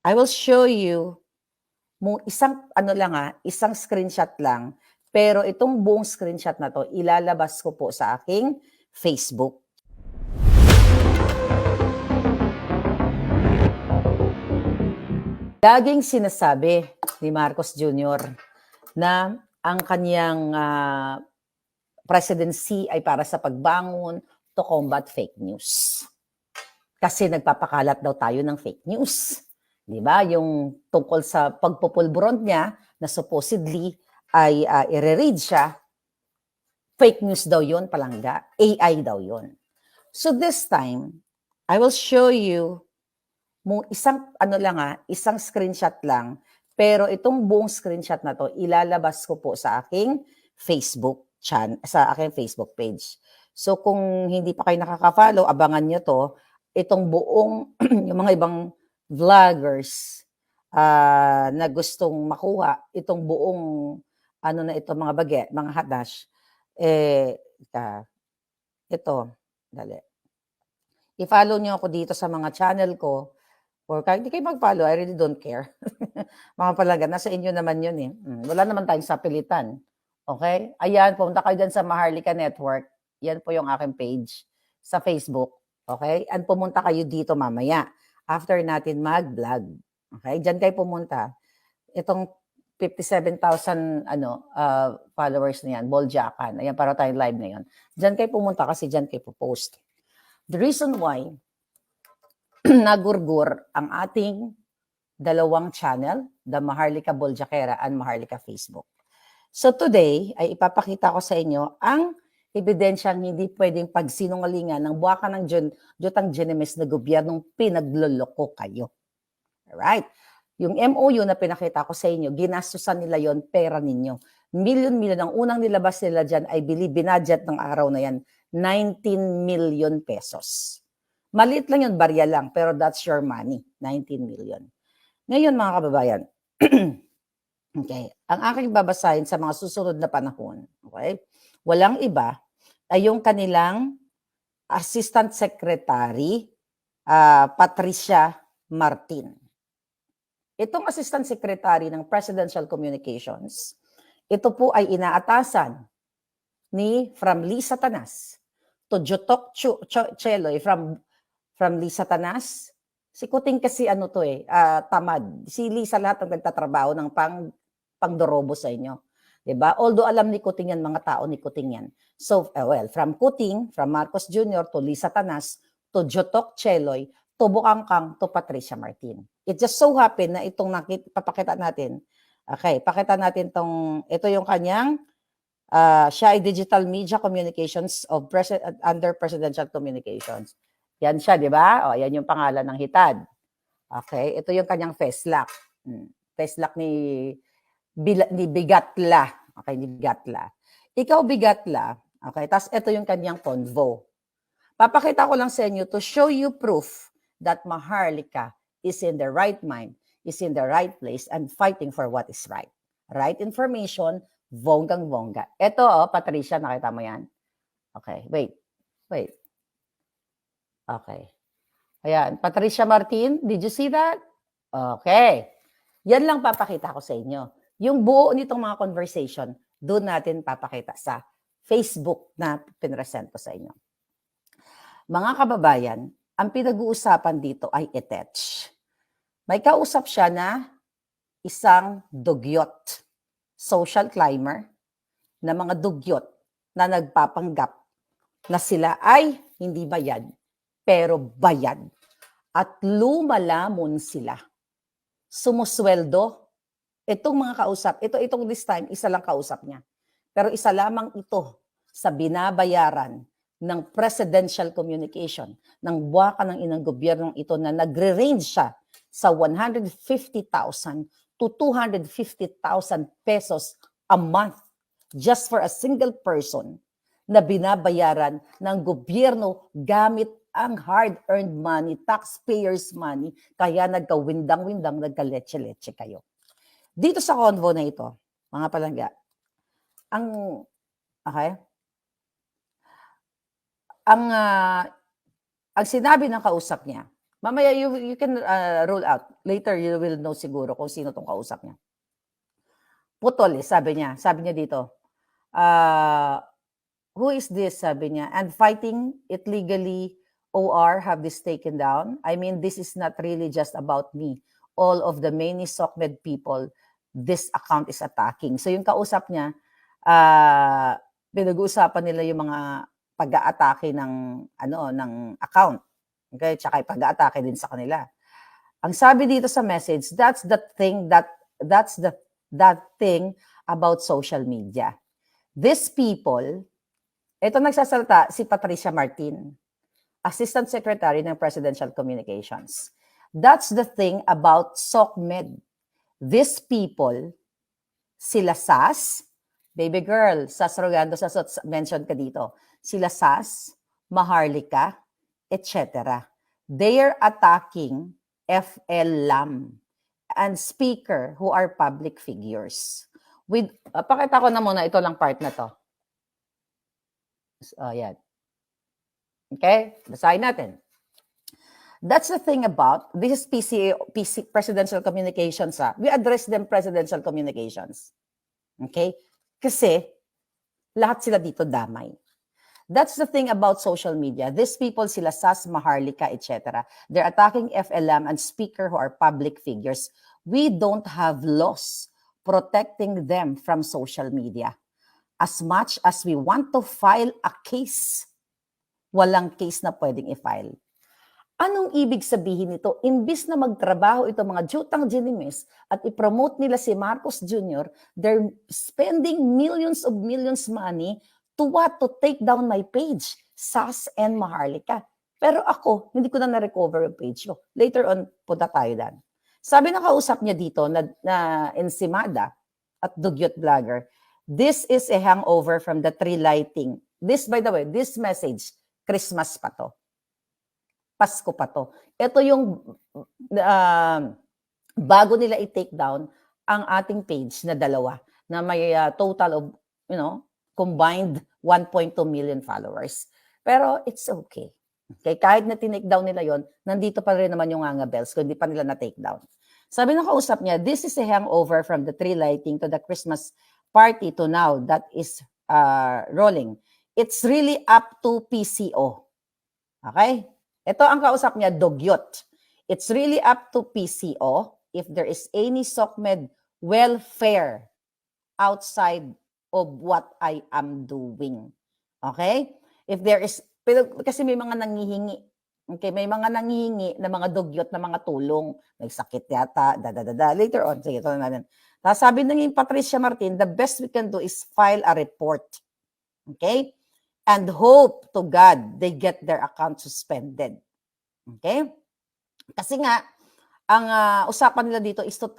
I will show you isang isang screenshot lang, pero itong buong screenshot na 'to ilalabas ko po sa aking Facebook. Laging sinasabi ni Marcos Jr. na ang kaniyang presidency ay para sa pagbangon to combat fake news. Kasi nagpapakalat daw tayo ng fake news. 'Di ba? Yung tungkol sa pagpupulburon niya na supposedly ay i-read siya, fake news daw 'yon, palangga. AI daw 'yon. So this time, I will show you isang screenshot lang, pero itong buong screenshot na 'to ilalabas ko po sa aking Facebook sa aking Facebook page. So kung hindi pa kayo nakaka-follow, abangan niyo 'to. Itong buong yung mga ibang vloggers na gustong makuha itong buong mga bagay, mga hadash, ito, dali. I-follow niyo ako dito sa mga channel ko, or kahit hindi kayo mag-follow, I really don't care. Mga palaga, nasa inyo naman yun eh. Wala naman tayong sapilitan. Okay? Ayan, pumunta kayo dyan sa Maharlika Network. Yan po yung aking page sa Facebook. Okay? And pumunta kayo dito mamaya after natin mag-vlog. Okay? Dyan kayo pumunta. Itong 57,000 followers na yan, Boljakan. Ayan, para tayong live ngayon. Dyan kayo pumunta kasi dyan kayo post. The reason why nagurgur ang ating dalawang channel, the Maharlika Boljakera and Maharlika Facebook. So today, ay ipapakita ko sa inyo ang ebidensyang hindi pwedeng pagsinungalingan ng buwaka ng Jotang Ginemes na gobyernong pinagloloko kayo. Alright? Yung MOU na pinakita ko sa inyo, ginastusan nila yon, pera ninyo. Milyon-milyon. Ang unang nilabas nila dyan ay binadget ng araw na yan, 19 million pesos. Maliit lang yun, barya lang, pero that's your money, 19 million. Ngayon mga kababayan, okay, ang aking babasahin sa mga susunod na panahon, okay, walang iba ay yung kanilang Assistant Secretary, Patricia Martin. Itong Assistant Secretary ng Presidential Communications, ito po ay inaatasan ni from Lisa Tanas to Jotok Cheloy from Lisa Tanas. Si Kuting kasi tamad. Si Lisa lahat ang nagtatrabaho ng pangdorobo sa inyo. 'Di ba? Although alam ni Kuting yan, mga tao ni Kuting yan. So, from Kuting, from Marcos Jr. to Lisa Tanas, to Jotok Cheloy, to Bukangkang, to Patricia Martin. It just so happen na itong papakita natin. Okay, pakita natin ito yung kanyang siya ay Digital Media Communications under Presidential Communications. Yan siya, di ba? O, yan yung pangalan ng hitad. Okay, ito yung kanyang FESLAC. FESLAC ni Bigatla. Okay, ni Bigatla. Ikaw, Bigatla. Okay, tapos ito yung kanyang convo. Papakita ko lang sa inyo to show you proof that Maharlika is in the right mind, is in the right place, and fighting for what is right. Right information, bonggang-bongga. Ito, Patricia, nakita mo yan? Okay, wait. Okay. Ayan, Patricia Martin, did you see that? Okay. Yan lang papakita ko sa inyo. Yung buo nitong mga conversation, doon natin papakita sa Facebook na pinresento sa inyo. Mga kababayan, ang pinag-uusapan dito ay etech. May kausap siya na isang dugyot, social climber, na mga dugyot na nagpapanggap na sila ay hindi bayad, pero bayad. At lumalamon sila. Sumusweldo. Itong mga kausap, itong this time, isa lang kausap niya. Pero isa lamang ito sa binabayaran ng presidential communication, ng buwaka ng inang gobyernong ito na nagre-range siya sa 150,000 to 250,000 pesos a month just for a single person na binabayaran ng gobyerno gamit ang hard-earned money, taxpayers' money, kaya nagkawindang-windang, nagkaletse-letse kayo. Dito sa convo na ito, mga palangga, ang sinabi ng kausap niya, Mamaya you can rule out. Later you will know siguro kung sino tong kausap niya. Putol, sabi niya. Sabi niya dito, who is this? Sabi niya. And fighting it legally, OR, have this taken down. I mean, this is not really just about me. All of the many SOCMED people, this account is attacking. So yung kausap niya, pinag-uusapan nila yung mga pag-aatake ng account. Okay? Tsaka pag-aatake din sa kanila. Ang sabi dito sa message, that's the thing about social media. These people, ito nagsasalita si Patricia Martin, Assistant Secretary ng Presidential Communications. That's the thing about SOCMED. These people, sila Sas, baby girl, Sas Rogando, mention ka dito, sila Sas, Maharlika, etc. They are attacking FL Lam and speaker who are public figures. Pakita ko na muna, ito lang part na to. Yan. Okay? Basahin natin. That's the thing about, this is PC Presidential Communications. We address them Presidential Communications. Okay? Kasi, lahat sila dito damay. That's the thing about social media. These people, sila Sas, Maharlika, etc. They're attacking FLM and speaker who are public figures. We don't have laws protecting them from social media. As much as we want to file a case, walang case na pwedeng i-file. Anong ibig sabihin nito? Imbis na magtrabaho ito mga jutang genimis at i-promote nila si Marcos Jr., they're spending millions money to what? To take down my page, Sas and Maharlika. Pero ako, hindi ko na na-recover yung page ko. Later on, punta tayo dan. Sabi na kausap niya dito na Ensimada at Dugyot Vlogger, this is a hangover from the tree lighting. This, by the way, this message, Christmas pa to. Pasko pa to. Ito yung bago nila i-take down ang ating page na dalawa na may total of, combined 1.2 million followers. Pero it's okay. Okay, kahit na tinake down nila yon, nandito pa rin naman yung Nganga Bells kung hindi pa nila na-take down. Sabi ng kausap niya, this is a hangover from the tree lighting to the Christmas party to now that is rolling. It's really up to PCO. Okay? Ito ang kausap niya, Dugyot. It's really up to PCO if there is any SOCMED welfare outside of what I am doing. Okay? If there is, kasi may mga nangihingi. Okay, may mga nangihingi na mga dugyot na mga tulong. Nagsakit yata, Later on, sige, ito na natin. Sabi ng Patricia Martin, the best we can do is file a report. Okay? And hope to God they get their account suspended. Okay? Kasi nga, ang usapan nila dito is to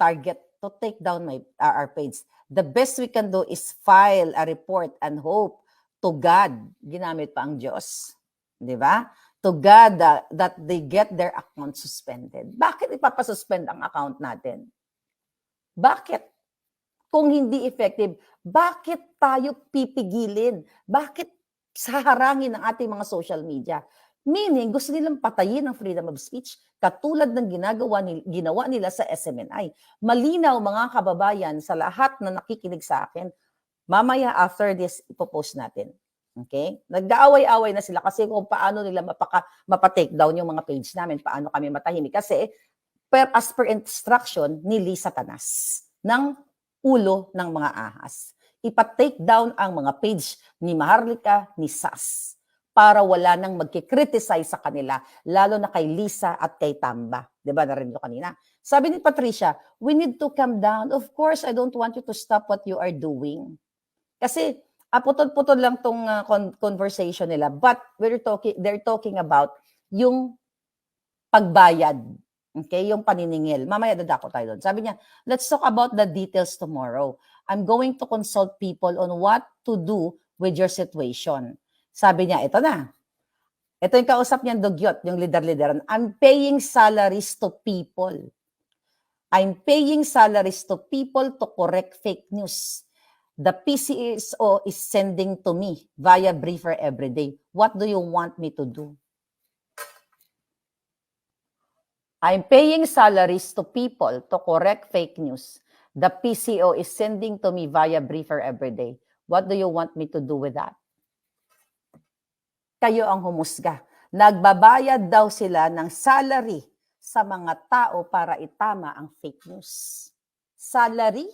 take down our page. The best we can do is file a report and hope to God. Ginamit pa ang Diyos. Di ba? To God that they get their account suspended. Bakit ipapasuspend ang account natin? Bakit? Kung hindi effective, bakit tayo pipigilin? Bakit saharangin ang ating mga social media? Meaning, gusto nilang patayin ang freedom of speech katulad ng ginawa nila sa SMNI. Malinaw mga kababayan sa lahat na nakikinig sa akin, mamaya after this, ipopost natin. Okay? Nag-aaway-away na sila kasi kung paano nila mapatake down yung mga page namin, paano kami matahimik. Kasi as per instruction ni Lisa Tanas ng ulo ng mga ahas. Ipa-take down ang mga page ni Maharlika, ni Sas para wala nang magkikriticize sa kanila, lalo na kay Lisa at kay Tamba. Diba, narinig ko kanina? Sabi ni Patricia, we need to calm down. Of course, I don't want you to stop what you are doing. Kasi, putol-putol lang tong conversation nila. But they're talking about yung pagbayad. Okay, yung paniningil. Mamaya dadako tayo doon. Sabi niya, let's talk about the details tomorrow. I'm going to consult people on what to do with your situation. Sabi niya, ito na. Ito yung kausap niyang Dugyot, yung leader-leaderan. I'm paying salaries to people. I'm paying salaries to people to correct fake news. The PCSO is sending to me via briefer every day. What do you want me to do? I'm paying salaries to people to correct fake news. The PCO is sending to me via briefer every day. What do you want me to do with that? Kayo ang humusga. Nagbabayad daw sila ng salary sa mga tao para itama ang fake news. Salary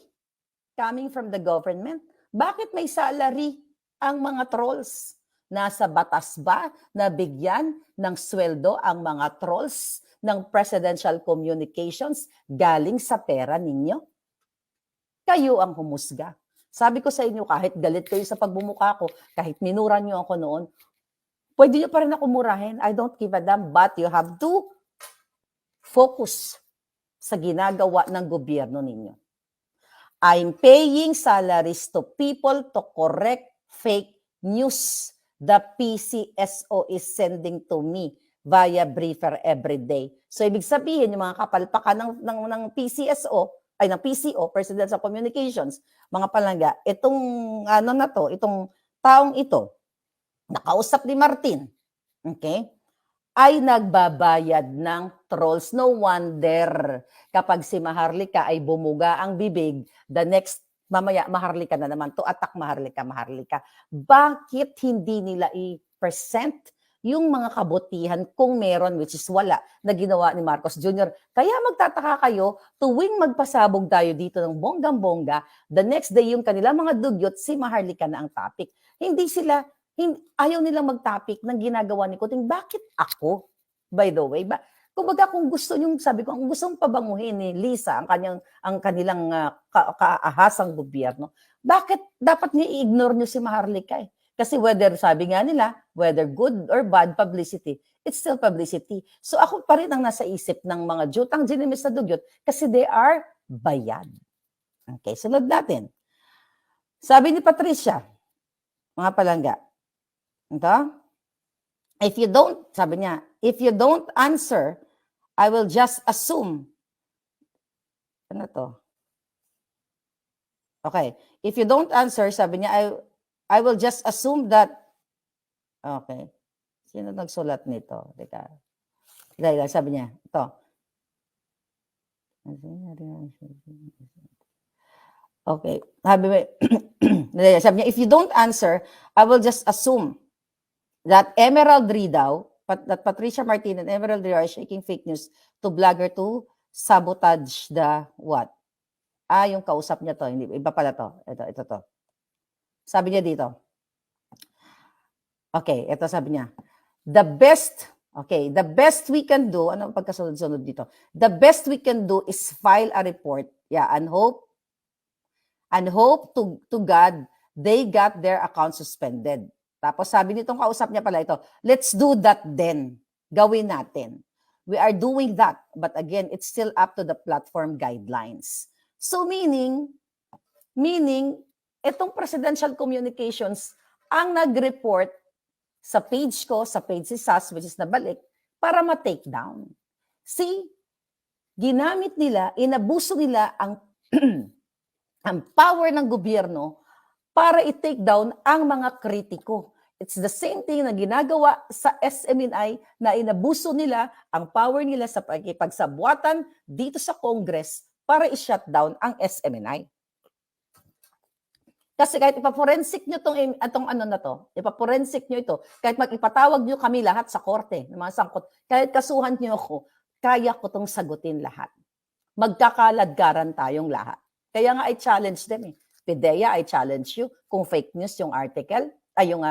coming from the government. Bakit may salary ang mga trolls? Nasa batas ba na bigyan ng sweldo ang mga trolls ng presidential communications galing sa pera ninyo? Kayo ang humusga. Sabi ko sa inyo, kahit galit kayo sa pagbumuka ko, kahit minura nyo ako noon, pwede nyo pa rin ako murahin. I don't give a damn, but you have to focus sa ginagawa ng gobyerno ninyo. I'm paying salaries to people to correct fake news. The PCSO is sending to me via briefer every day. So, ibig sabihin, yung mga kapalpakan ng PCSO, ay ng PCO, Presidential Communications, mga palangga, itong itong taong ito, nakausap ni Martin, okay, ay nagbabayad ng trolls. No wonder kapag si Maharlika ay bumuga ang bibig, the next, mamaya Maharlika na naman to attack Maharlika. Bakit hindi nila i-present yung mga kabutihan kung meron, which is wala, na ginawa ni Marcos Jr. Kaya magtataka kayo, tuwing magpasabog tayo dito ng bonggang-bongga, the next day yung kanilang mga dugyot, si Maharlika na ang topic. Ayaw nilang mag-topic ng ginagawa ni Kuting. Bakit ako? By the way, kumbaga kung gusto nyo, sabi ko, kung gusto mong pabanguhin ni Lisa ang kanilang kaahasang gobyerno, bakit dapat ni-ignore nyo si Maharlika eh? Kasi whether, sabi nga nila, whether good or bad publicity, it's still publicity. So ako pa rin ang nasa isip ng mga jutang ginimis na dugyot kasi they are bayad. Okay, sunod natin. Sabi ni Patricia, mga palangga, ito, sabi niya, if you don't answer, I will just assume. Ano to? Okay. If you don't answer, sabi niya, I will just assume that, okay. Sino nagsulat nito? Teka. Sabi niya, ito. Okay. Sabi niya, if you don't answer, I will just assume that Emerald Ridaw, that Patricia Martin and Emerald Ridaw are shaking fake news to blogger to sabotage the what? Yung kausap niya to. Hindi, iba pala to. Ito to. Sabi niya dito. Okay, ito sabi niya. The best we can do, ano pagkasunod-sunod dito? The best we can do is file a report. Yeah, and hope to God they got their account suspended. Tapos sabi nitong kausap niya pala ito, let's do that then. Gawin natin. We are doing that. But again, it's still up to the platform guidelines. So meaning, itong presidential communications ang nag-report sa page ko, sa page si SAS, which is nabalik, para ma-take down. See, ginamit nila, inabuso nila ang, ang power ng gobyerno para i-take down ang mga kritiko. It's the same thing na ginagawa sa SMNI na inabuso nila ang power nila sa pagkipagsabuatan dito sa Congress para i-shut down ang SMNI. Kasi kahit ipaforensik nyo itong ano na to, ipaforensik nyo ito, kahit mag-ipatawag nyo kami lahat sa korte, ng mga sangkot, kahit kasuhan nyo ako, kaya ko itong sagutin lahat. Magkakaladgaran tayong lahat. Kaya nga I challenge them eh. PIDEA, I challenge you kung fake news yung article, ay yung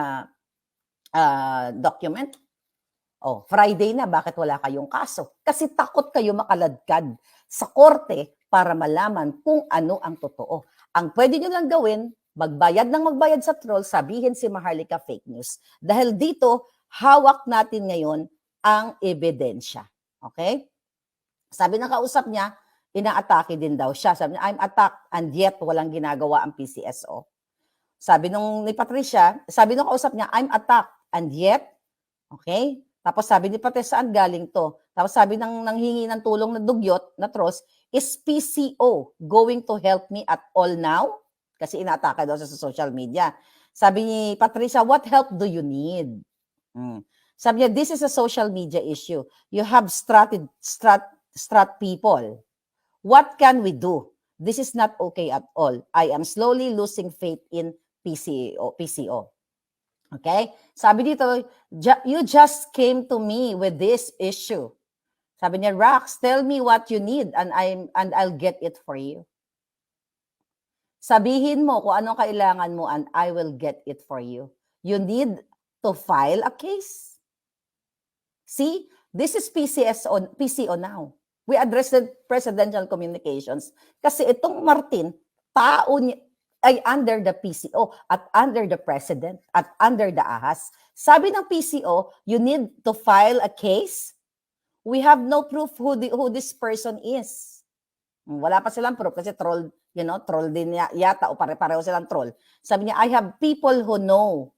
document. Oh, Friday na, bakit wala kayong kaso? Kasi takot kayo makaladkad sa korte para malaman kung ano ang totoo. Ang pwede nyo lang gawin, magbayad sa troll, sabihin si Maharlika fake news. Dahil dito, hawak natin ngayon ang ebidensya. Okay? Sabi ng kausap niya, ina-atake din daw siya. Sabi niya, I'm attacked and yet walang ginagawa ang PCSO. Sabi ni Patricia, sabi ng kausap niya, I'm attacked and yet, okay? Tapos sabi ni Patricia, saan galing to? Tapos sabi ng nanghingi ng tulong na dugyot, na trust, is PCO going to help me at all now? Kasi ina-atake daw sa social media. Sabi ni Patricia, what help do you need? Sabi niya, this is a social media issue. You have strat people. What can we do? This is not okay at all. I am slowly losing faith in PCO. Okay? Sabi dito, you just came to me with this issue. Sabi niya, Rax, tell me what you need and I'll get it for you. Sabihin mo kung anong kailangan mo and I will get it for you. You need to file a case. See, this is PCO now. We address the presidential communications kasi itong Martin, tao niya, ay under the PCO at under the president at under the AHAS. Sabi ng PCO, you need to file a case. We have no proof who this person is. Wala pa silang proof kasi troll, troll din yata o pare-pareho silang troll. Sabi niya, I have people who know.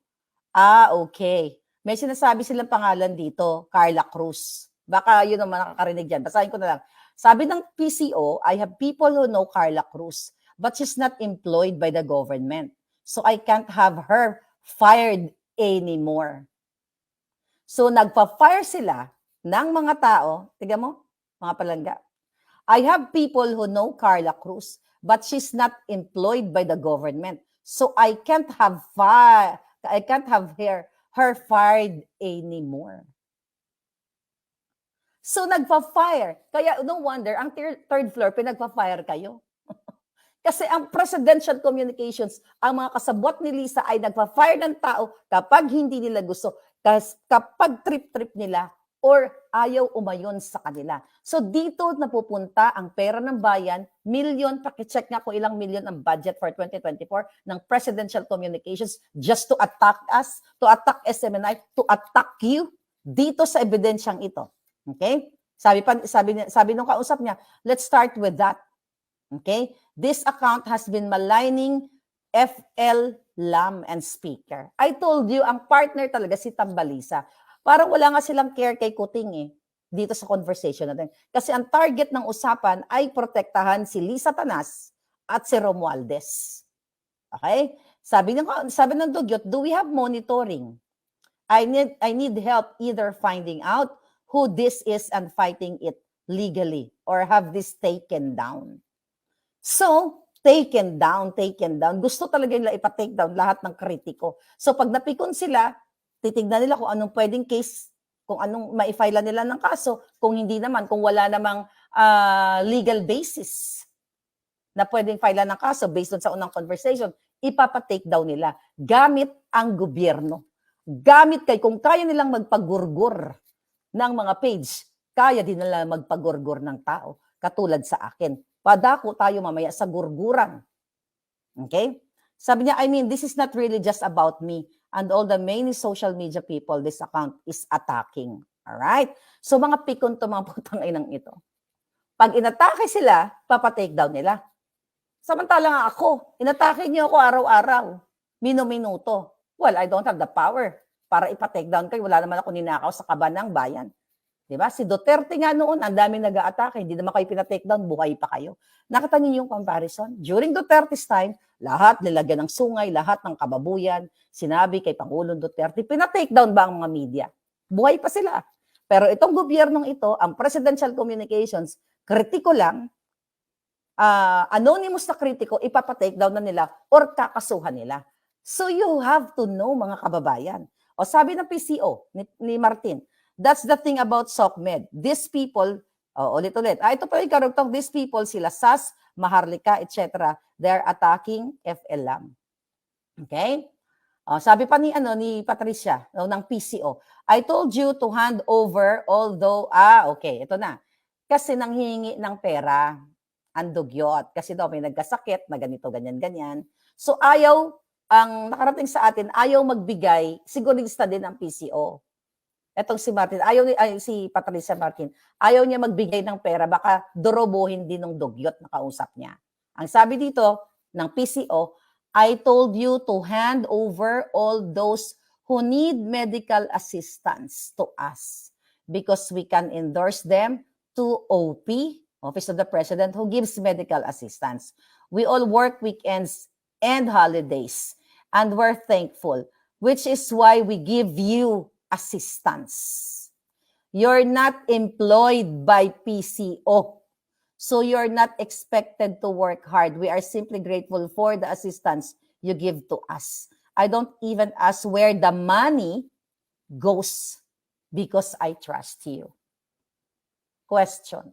Okay. May sinasabi silang pangalan dito, Carla Cruz. Baka yun naman nakakarinig dyan. Basahin ko na lang. Sabi ng PCO, I have people who know Carla Cruz, but she's not employed by the government. So I can't have her fired anymore. So nagpa-fire sila ng mga tao, tiga mo, mga palangga. I have people who know Carla Cruz, but she's not employed by the government. So I can't have her fired anymore. So nagpa-fire. Kaya no wonder, ang third floor, pinagpa-fire kayo. Kasi ang presidential communications, ang mga kasabwat ni Lisa ay nagpa-fire ng tao kapag hindi nila gusto, kapag trip-trip nila, or ayaw umayon sa kanila. So dito napupunta ang pera ng bayan, milyon, pakicheck nga kung ilang milyon ang budget for 2024 ng presidential communications just to attack us, to attack SMNI, to attack you dito sa ebidensyang ito. Okay? Sabi nung kausap niya, let's start with that. Okay? This account has been maligning FL Lam and Speaker. I told you, ang partner talaga si Tambalisa. Parang wala nga silang care kay Kuting dito sa conversation natin. Kasi ang target ng usapan ay protektahan si Lisa Tanas at si Romualdez. Okay? Sabi ng Dugyot, do we have monitoring? I need help either finding out who this is and fighting it legally or have this taken down. So, taken down. Gusto talaga nila ipa-take down lahat ng kritiko. So, pag napikon sila, titignan nila kung anong pwedeng case, kung anong maifile nila ng kaso, kung hindi naman, kung wala namang legal basis na pwedeng file ng kaso based on sa unang conversation, ipapa-take down nila gamit ang gobyerno. Gamit kung kaya nilang magpagurgur ng mga page, kaya din nila magpagurgur ng tao. Katulad sa akin. Padako tayo mamaya sa gurguran. Okay? Sabi niya, this is not really just about me and all the many social media people this account is attacking. Alright? So mga pikon to mga putang inang ito. Pag inatake sila, papatake down nila. Samantalang ako, inatake niyo ako araw-araw, minuto. Well, I don't have the power para ipatake down kayo. Wala naman ako ninakaw sa kaban ng bayan. Diba? Si Duterte nga noon, ang dami nag-a-atake, hindi naman kayo pinatake down, buhay pa kayo. Nakita niyo yung comparison? During Duterte's time, lahat nilagyan ng sungay, lahat ng kababuyan, sinabi kay Pangulong Duterte, pinatake down ba ang mga media? Buhay pa sila. Pero itong gobyernong ito, ang presidential communications, kritiko lang, anonymous na kritiko, ipapatake down na nila or kakasuhan nila. So you have to know, mga kababayan. O sabi ng PCO ni Martin, that's the thing about SOCMED. These people, ulit-ulit, ito pa yung karugtong, these people, sila SAS, Maharlika, etc., they're attacking FLM. Okay? Sabi pa ni Patricia, ng PCO, I told you to hand over although, okay, ito na. Kasi nanghihingi ng pera, ang Dugyot. Kasi daw may nagkasakit na ganito, ganyan. So ayaw, ang nakarating sa atin, ayaw magbigay, sigurista din ang PCO. Etong si Martin, si Patricia Martin, ayaw niya magbigay ng pera, baka dorobohin din ng Dugyot na kausap niya. Ang sabi dito ng PCO, I told you to hand over all those who need medical assistance to us because we can endorse them to OP, Office of the President, who gives medical assistance. We all work weekends and holidays, and we're thankful, which is why we give you assistance. You're not employed by PCO. So you're not expected to work hard. We are simply grateful for the assistance you give to us. I don't even ask where the money goes because I trust you. Question.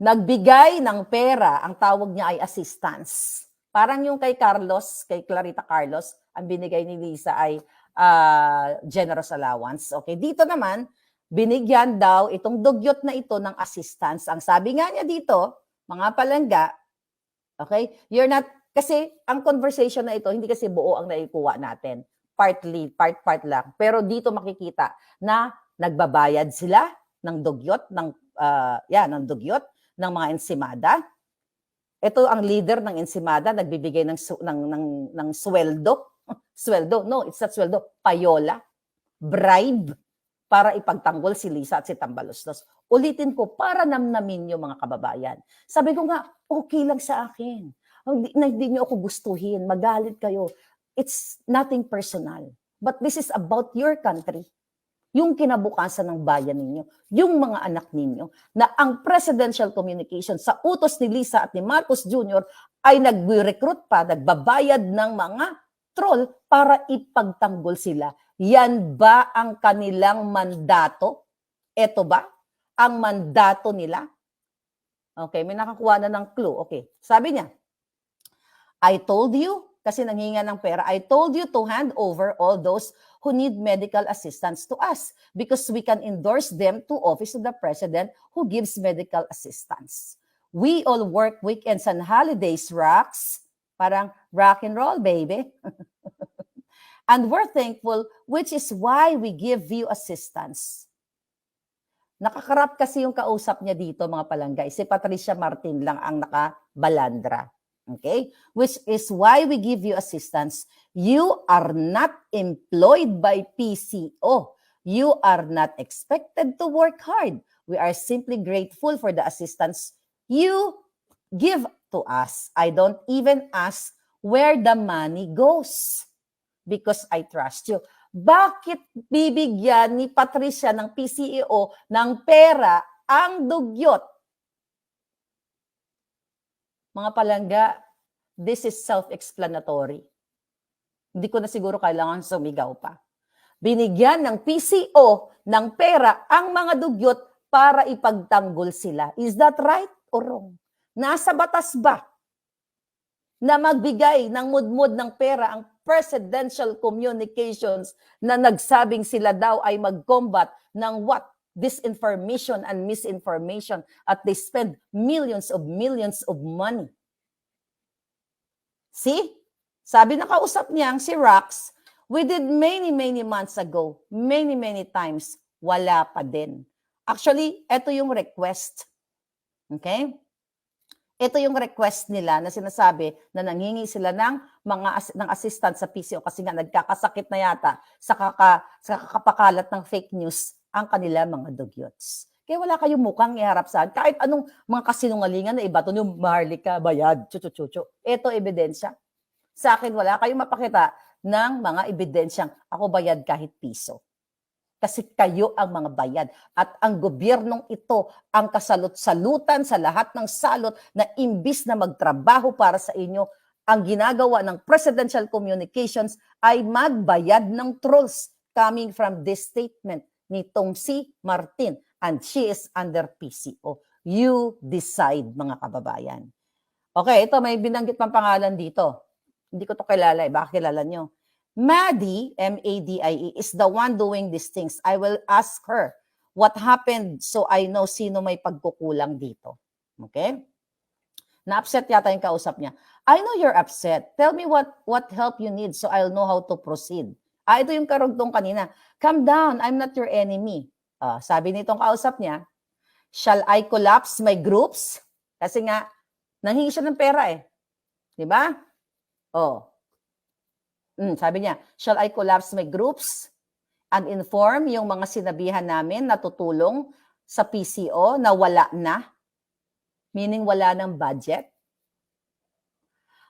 Nagbigay ng pera, ang tawag niya ay assistance. Parang yung kay Carlos, kay Clarita Carlos, ang binigay ni Lisa ay generous allowance. Okay, dito naman, binigyan daw itong dugyot na ito ng assistance. Ang sabi nga niya dito, mga palangga, okay, you're not, kasi ang conversation na ito, hindi kasi buo ang naikuha natin. Partly, part lang. Pero dito makikita na nagbabayad sila ng dugyot, ng dugyot, ng mga ensimada. Ito ang leader ng ensimada, nagbibigay ng sweldo. Sweldo, no, it's not sweldo, payola, bribe, para ipagtanggol si Lisa at si Tambaloslos. Ulitin ko, para namnamin yung mga kababayan. Sabi ko nga, okay lang sa akin. Hindi niyo ako gustuhin, magalit kayo. It's nothing personal. But this is about your country. Yung kinabukasan ng bayan ninyo, yung mga anak ninyo, na ang presidential communication sa utos ni Lisa at ni Marcos Jr. ay nag-recruit pa, nagbabayad ng mga troll para ipagtanggol sila. Yan ba ang kanilang mandato? Ito ba ang mandato nila? Okay, may nakakuha na ng clue. Okay, sabi niya, I told you, kasi nanghinga ng pera, I told you to hand over all those who need medical assistance to us because we can endorse them to Office of the President who gives medical assistance. We all work weekends and holidays, rocks. Parang rock and roll, baby. And we're thankful, which is why we give you assistance. Nakakarap kasi yung kausap niya dito, mga palanggay. Si Patricia Martin lang ang nakabalandra. Okay? Which is why we give you assistance. You are not employed by PCO. You are not expected to work hard. We are simply grateful for the assistance you give to us. I don't even ask where the money goes because I trust you. Bakit bibigyan ni Patricia ng PCO ng pera ang dugyot? Mga palangga, this is self-explanatory. Hindi ko na siguro kailangan sumigaw pa. Binigyan ng PCO ng pera ang mga dugyot para ipagtanggol sila. Is that right or wrong? Nasa batas ba na magbigay ng mudmud ng pera ang presidential communications na nagsabing sila daw ay mag-combat ng what? Disinformation and misinformation at they spend millions of money. See? Sabi na kausap niya si Rox, we did many months ago, many times, wala pa din. Actually, ito yung request. Okay? Ito yung request nila na sinasabi na nanghingi sila ng ng assistant sa PCO kasi nga nagkakasakit na yata sa kakapakalat ng fake news ang kanila mga dugyots. Kaya wala kayong mukhang iharap saan. Kahit anong mga kasinungalingan na iba, ito yung Maharlika, bayad, chuchu-chuchu. Ito ebidensya. Sa akin, wala kayong mapakita ng mga ebidensyang ako bayad kahit piso. Kasi kayo ang mga bayad. At ang gobyernong ito ang kasalut-salutan sa lahat ng salot na imbis na magtrabaho para sa inyo, ang ginagawa ng presidential communications ay magbayad ng trolls coming from this statement nitong si Martin, and she is under PCO. You decide, mga kababayan. Okay, ito may binanggit pang pangalan dito. Hindi ko to kilala, baka kilala nyo. Maddie, M-A-D-I-E, is the one doing these things. I will ask her what happened so I know sino may pagkukulang dito. Okay? Na-upset yata yung kausap niya. I know you're upset. Tell me what help you need so I'll know how to proceed. Ito yung karugtong kanina. Calm down, I'm not your enemy. Sabi nitong kausap niya, shall I collapse my groups? Kasi nga, nanghingi siya ng pera eh. Diba? Sabi niya, shall I collapse my groups and inform yung mga sinabihan namin na tutulong sa PCO na wala na? Meaning wala ng budget?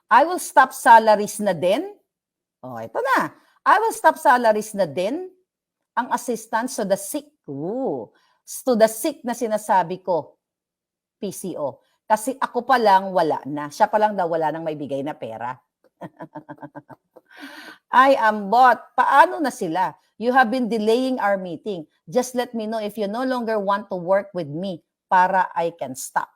I will stop salaries na din. Ito na. I will stop salaries na din ang assistance to the sick. To the sick na sinasabi ko, PCO. Kasi ako pa lang wala na. Siya pa lang daw wala nang may bigay na pera. I am bot. Paano na sila? You have been delaying our meeting. Just let me know if you no longer want to work with me para I can stop.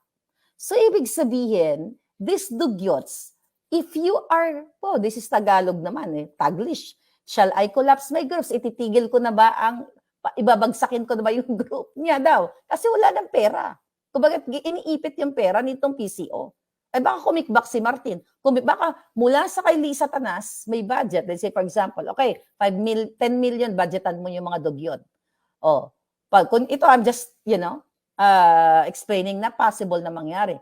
So, ibig sabihin, these dugyots, if you are, this is Tagalog naman Taglish. Shall I collapse my groups? Ititigil ko na ba ibabagsakin ko na ba yung group niya daw? Kasi wala ng pera. Kumbaga, iniipit yung pera nitong PCO. Ay baka kumikbak si Martin. Baka mula sa kay Lisa Tanas, may budget. Let's say, for example, okay, 10 million budgetan mo yung mga dugyot. Kung ito, I'm just, explaining na possible na mangyari.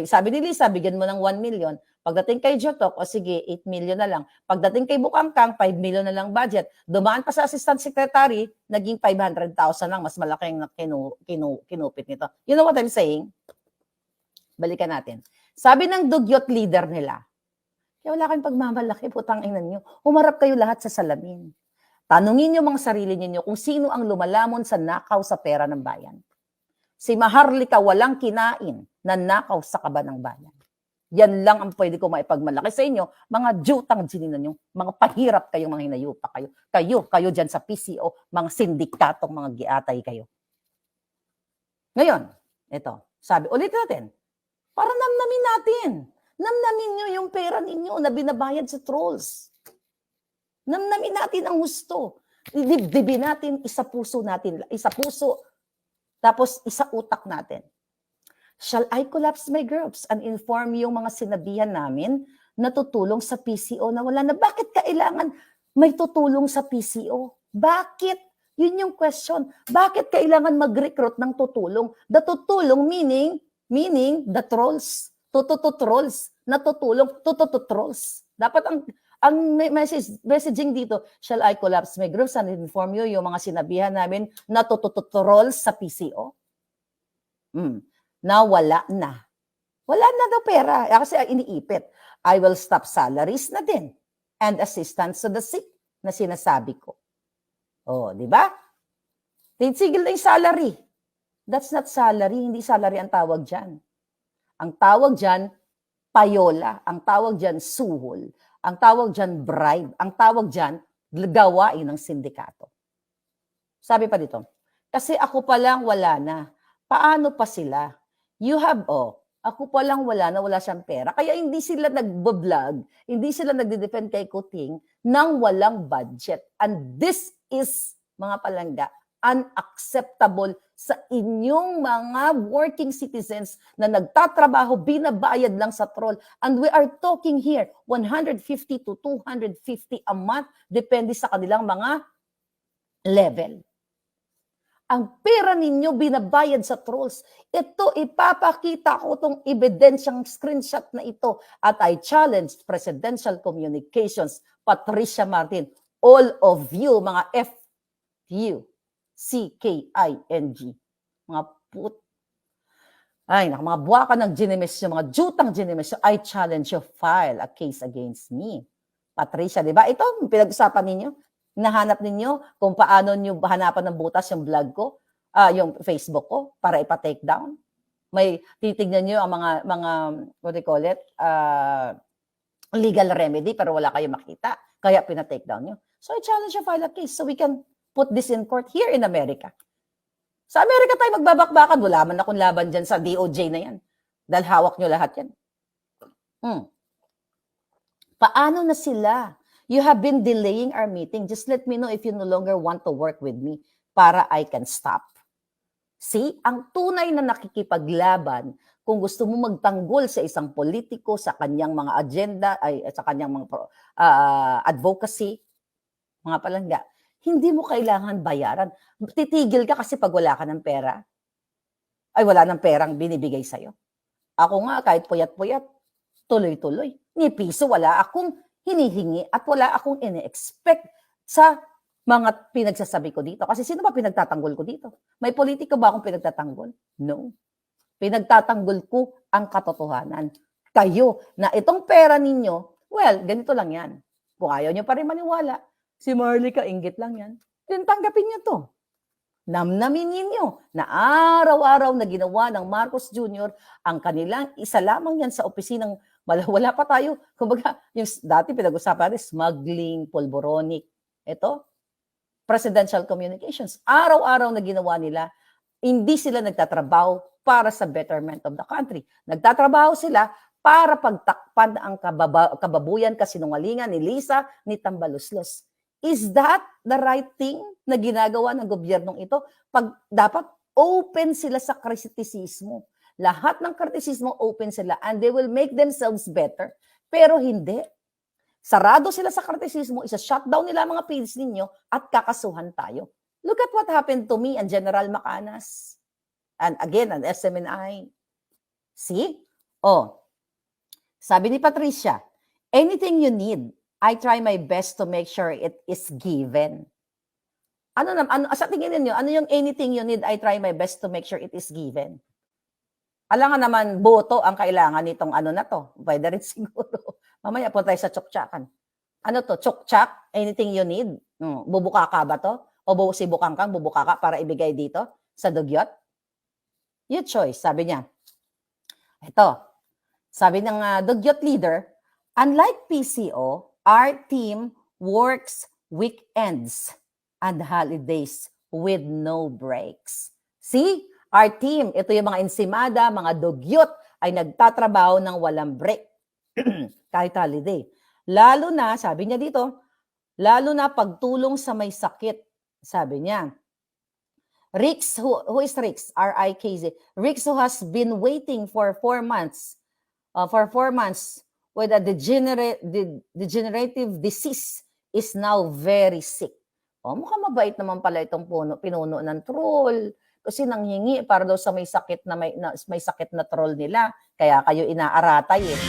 Sabi ni Lisa, bigyan mo ng 1 million. Pagdating kay Jotok, sige, 8 million na lang. Pagdating kay Bukangkang, 5 million na lang budget. Dumaan pa sa assistant secretary, naging 500,000 lang. Mas malaking kinupit nito. You know what I'm saying? Balikan natin. Sabi ng dugyot leader nila, kaya wala kayong pagmamalaki, putang ina nyo. Humarap kayo lahat sa salamin. Tanungin nyo mga sarili niyo kung sino ang lumalamon sa nakaw sa pera ng bayan. Si Maharlika walang kinain na nakaw sa kaba ng bayan. Yan lang ang pwede ko maipagmalaki sa inyo, mga jutang gininan nyo, mga pahirap kayong mga hinayupa kayo. Kayo dyan sa PCO, mga sindikatong mga giatay kayo. Ngayon, ito, sabi, ulit natin, para namnamin natin. Namnamin nyo yung pera ninyo na binabayad sa trolls. Namnamin natin ang husto. Dibdibin natin, isa puso, tapos isa utak natin. Shall I collapse my groups and inform yung mga sinabihan namin na tutulong sa PCO na wala na? Bakit kailangan may tutulong sa PCO? Bakit? Yun yung question. Bakit kailangan mag-recruit ng tutulong? The tutulong meaning the trolls. Trolls. Natutulong. Trolls. Dapat ang messaging dito, shall I collapse my groups and inform you yung mga sinabihan namin na trolls sa PCO? Na wala na. Wala na daw pera. Kasi iniipit. I will stop salaries na din and assistance to the sick na sinasabi ko. Di ba? Titigil na yung salary. That's not salary. Hindi salary ang tawag dyan. Ang tawag dyan, payola. Ang tawag dyan, suhol. Ang tawag dyan, bribe. Ang tawag dyan, gawain ng sindikato. Sabi pa dito, kasi ako pa lang wala na. Paano pa sila? You have, ako pa lang wala na, wala siyang pera. Kaya hindi sila nagbablog, hindi sila nagde-defend kay Kuting nang walang budget. And this is, mga palangga, unacceptable sa inyong mga working citizens na nagtatrabaho, binabayad lang sa troll. And we are talking here, 150 to 250 a month, depende sa kanilang mga level. Ang pera ninyo binabayad sa trolls. Ito, ipapakita ko itong ebidensyang screenshot na ito. At I challenged Presidential Communications, Patricia Martin, all of you, mga FUCKING, mga mga buwaka ng Ginemes, mga jutang Ginemes, I challenge you, file a case against me. Patricia, di ba? Ito, pinag-usapan ninyo. Nahanap ninyo kung paano nyo hanapan ng butas yung vlog ko, yung Facebook ko, para ipa-take down. May titignan nyo ang mga what do you call it, legal remedy, pero wala kayo makita. Kaya pina-take down nyo. So I challenge you, file a case so we can put this in court here in America. Sa Amerika tayo magbabakbakan, wala man akong laban dyan sa DOJ na yan. Dahil hawak nyo lahat yan. Paano na sila? You have been delaying our meeting. Just let me know if you no longer want to work with me para I can stop. See, ang tunay na nakikipaglaban, kung gusto mo magtanggol sa isang politiko, sa kanyang mga agenda, sa kanyang mga advocacy, mga palangga, hindi mo kailangan bayaran. Titigil ka kasi pag wala ka ng pera. Ay, wala ng perang binibigay sa'yo. Ako nga, kahit puyat-puyat, tuloy-tuloy. Ni piso, wala akong hinihingi at wala akong ini-expect sa mga pinagsasabi ko dito. Kasi sino ba pinagtatanggol ko dito? May politiko ba akong pinagtatanggol? No. Pinagtatanggol ko ang katotohanan. Kayo, na itong pera ninyo, well, ganito lang yan. Kung ayaw nyo pa rin maniwala, si Maharlika, inggit lang yan. Then tanggapin niyo to. Namnamin ninyo na araw-araw na ginawa ng Marcos Jr. ang kanilang isa lamang yan sa opisinang wala pa tayo. Kumbaga, yung dati pinag-usapan natin, smuggling, polboronic. Ito, presidential communications. Araw-araw na ginawa nila, hindi sila nagtatrabaho para sa betterment of the country. Nagtatrabaho sila para pagtakpan ang kababuyan, kasinungalingan ni Lisa, ni Tambaluslos. Is that the right thing na ginagawa ng gobyernong ito? Pag dapat open sila sa kritisismo. Lahat ng kritisismo open sila and they will make themselves better. Pero hindi. Sarado sila sa kritisismo, isa-shutdown nila ang mga page ninyo at kakasuhan tayo. Look at what happened to me and General Macanas. And again, an SMNI. See? Oh, sabi ni Patricia, anything you need, I try my best to make sure it is given. Sa tingin niyo, ano yung anything you need, I try my best to make sure it is given? Alangan naman, boto ang kailangan nitong ano na to. Pwede rin siguro. Mamaya po tayo sa tsuktsakan. Ano to? Tsuktsak? Anything you need? Bubuka ka ba to? O si Bukangkang, bubuka ka para ibigay dito sa dugyot? Your choice, sabi niya. Ito, sabi ng dugyot leader, unlike PCO, our team works weekends and holidays with no breaks. See? Our team, ito yung mga insimada, mga dugyot, ay nagtatrabaho ng walang break. Kahit holiday. Lalo na, sabi niya dito, lalo na pagtulong sa may sakit. Sabi niya, Rix, who is Rix? R-I-K-Z. Rix who has been waiting for 4 months, with a degenerative disease is now very sick. Mukhang mabait naman pala itong pinuno ng troll. Kasi nanghingi para daw sa may sakit na troll nila. Kaya kayo inaaratay eh.